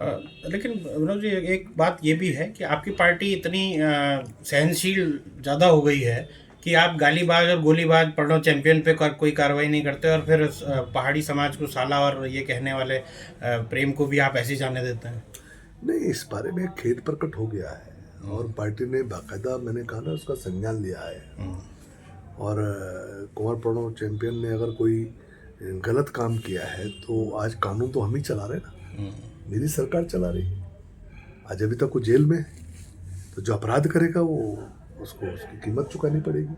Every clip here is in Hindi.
लेकिन विनोद जी, एक बात ये भी है कि आपकी पार्टी इतनी सहनशील ज़्यादा हो गई है कि आप गालीबाज और गोलीबाज प्रणव चैंपियन पे कोई कार्रवाई नहीं करते, और फिर पहाड़ी समाज को साला और ये कहने वाले प्रेम को भी आप ऐसे ही जाने देते हैं। नहीं, इस बारे में खेद प्रकट हो गया है और पार्टी ने बाकायदा, मैंने कहा ना, उसका संज्ञान लिया है। और कुंवर प्रणव चैंपियन ने अगर कोई गलत काम किया है तो आज कानून तो हम ही चला रहे ना, मेरी सरकार चला रही है। आज अभी तक वो जेल में है, तो जो अपराध करेगा वो उसको उसकी कीमत चुकानी पड़ेगी।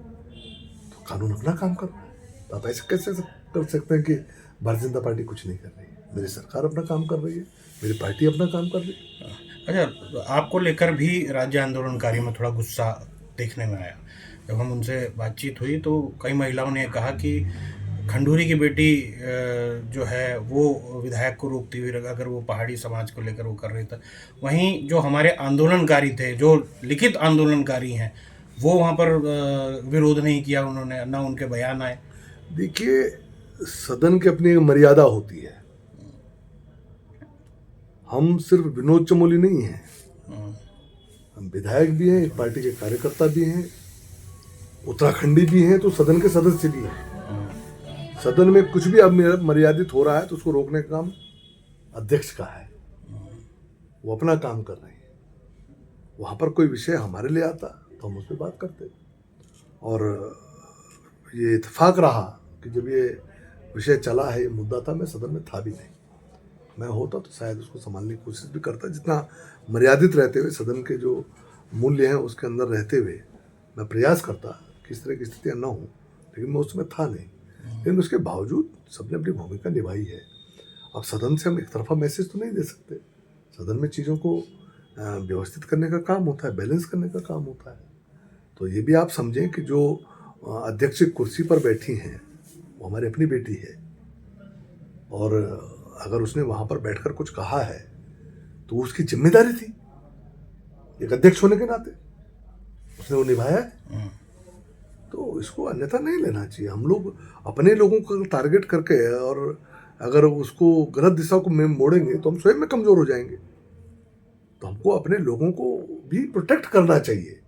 तो कानून अपना काम कर रहा है, तो आप ऐसे कैसे कर सकते हैं कि भारतीय जनता पार्टी कुछ नहीं कर रही है? मेरी सरकार अपना काम कर रही है, मेरी पार्टी अपना काम कर रही है। अच्छा, आपको लेकर भी राज्य आंदोलनकारी में थोड़ा गुस्सा देखने में आया। जब हम उनसे बातचीत हुई तो कई महिलाओं ने कहा कि खंडूरी की बेटी जो है वो विधायक को रोकती हुई, अगर वो पहाड़ी समाज को लेकर वो कर रही था। वहीं जो हमारे आंदोलनकारी थे, जो लिखित आंदोलनकारी हैं, वो वहाँ पर विरोध नहीं किया उन्होंने, ना उनके बयान आए। देखिए, सदन की अपनी एक मर्यादा होती है। हम सिर्फ विनोद चमोली नहीं हैं, हम विधायक भी हैं, एक पार्टी के कार्यकर्ता भी हैं, उत्तराखंडी भी हैं, तो सदन के सदस्य भी हैं। सदन में कुछ भी अब मर्यादित हो रहा है तो उसको रोकने का काम अध्यक्ष का है, वो अपना काम कर रहे हैं। वहाँ पर कोई विषय हमारे लिए आता तो हम उस पर बात करते, और ये इत्तेफाक रहा कि जब ये विषय चला है, ये मुद्दा था, मैं सदन में था भी नहीं। मैं होता तो शायद उसको संभालने की कोशिश भी करता, जितना मर्यादित रहते हुए सदन के जो मूल्य हैं उसके अंदर रहते हुए मैं प्रयास करता कि इस तरह की स्थितियाँ न हों, लेकिन मैं उसमें था नहीं। लेकिन उसके बावजूद सबने अपनी भूमिका निभाई है। अब सदन से हम एक तरफा मैसेज तो नहीं दे सकते, सदन में चीज़ों को व्यवस्थित करने का काम होता है, बैलेंस करने का काम होता है। तो ये भी आप समझें कि जो अध्यक्ष की कुर्सी पर बैठी हैं वो हमारी अपनी बेटी है, और अगर उसने वहाँ पर बैठकर कुछ कहा है तो उसकी जिम्मेदारी थी, एक अध्यक्ष होने के नाते उसने वो निभाया है। तो इसको अन्यथा नहीं लेना चाहिए। हम लोग अपने लोगों को टारगेट करके, और अगर उसको गलत दिशा को में मोड़ेंगे तो हम स्वयं में कमज़ोर हो जाएंगे। तो हमको अपने लोगों को भी प्रोटेक्ट करना चाहिए।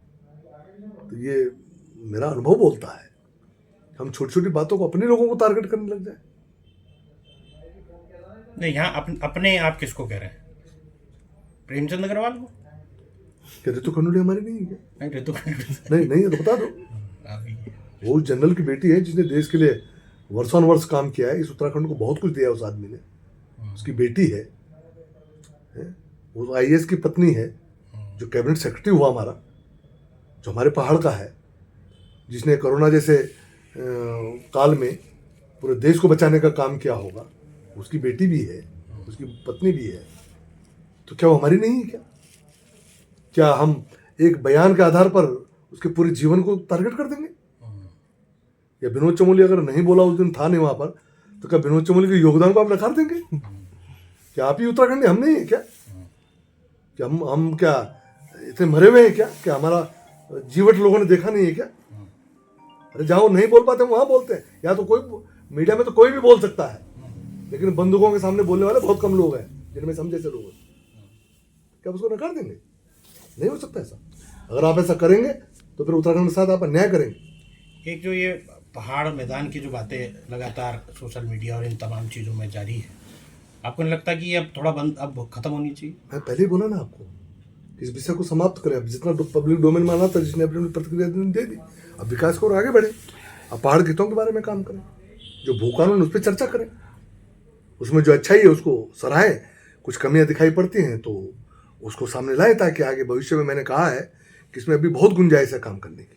तो ये मेरा अनुभव बोलता है, हम छोटी छोटी बातों को अपने लोगों को टारगेट करने लग जाए। नहीं, यहाँ अपने आप किसको कह रहे हैं? प्रेमचंद अग्रवाल को? क्या ऋतु खंडूड़ी हमारी नहीं है क्या? नहीं, ऋतु नहीं है तो बता दो। वो जनरल की बेटी है जिसने देश के लिए वर्षों वर्ष काम किया है। इस उत्तराखंड को बहुत कुछ दिया उस आदमी ने। उसकी बेटी है, वो आईएएस की पत्नी है, जो कैबिनेट सेक्रेटरी हुआ हमारा, जो हमारे पहाड़ का है, जिसने कोरोना जैसे काल में पूरे देश को बचाने का काम किया होगा। उसकी बेटी भी है, उसकी पत्नी भी है। तो क्या वो हमारी नहीं है क्या? क्या हम एक बयान के आधार पर उसके पूरे जीवन को टारगेट कर देंगे? या विनोद चमोली अगर नहीं बोला, उस दिन था नहीं वहाँ पर, तो क्या विनोद चमोली के योगदान को आप नकार देंगे? क्या आप ही उत्तराखंडी, हम नहीं है क्या? क्या हम क्या इतने मरे हुए हैं क्या? क्या हमारा जीवट लोगों ने देखा नहीं है क्या? अरे जहाँ नहीं बोल पाते वहाँ बोलते हैं। या तो कोई मीडिया में तो कोई भी बोल सकता है, लेकिन बंदूकों के सामने बोलने वाले बहुत कम लोग हैं, जिनमें समझे से लोग हैं। क्या उसको नकार देंगे? नहीं हो सकता ऐसा। अगर आप ऐसा करेंगे तो फिर उत्तराखंड के साथ आप अन्याय करेंगे। एक जो ये पहाड़ मैदान की जो बातें लगातार सोशल मीडिया और इन तमाम चीज़ों में जारी है, आपको नहीं लगता कि ये अब थोड़ा बंद, अब खत्म होनी चाहिए? मैं पहले ही बोला ना आपको, इस विषय को समाप्त करें। अब जितना पब्लिक डोमेन में आना था, जिसने अपनी प्रतिक्रिया दे दी, अब विकास को और आगे बढ़े। अब पहाड़ के हितों के बारे में काम करें, जो भू कानून उस पर चर्चा करें, उसमें जो अच्छाई है उसको सराहें, कुछ कमियां दिखाई पड़ती हैं तो उसको सामने लाए, ताकि आगे भविष्य में, मैंने कहा है कि इसमें अभी बहुत गुंजाइश है काम करने की।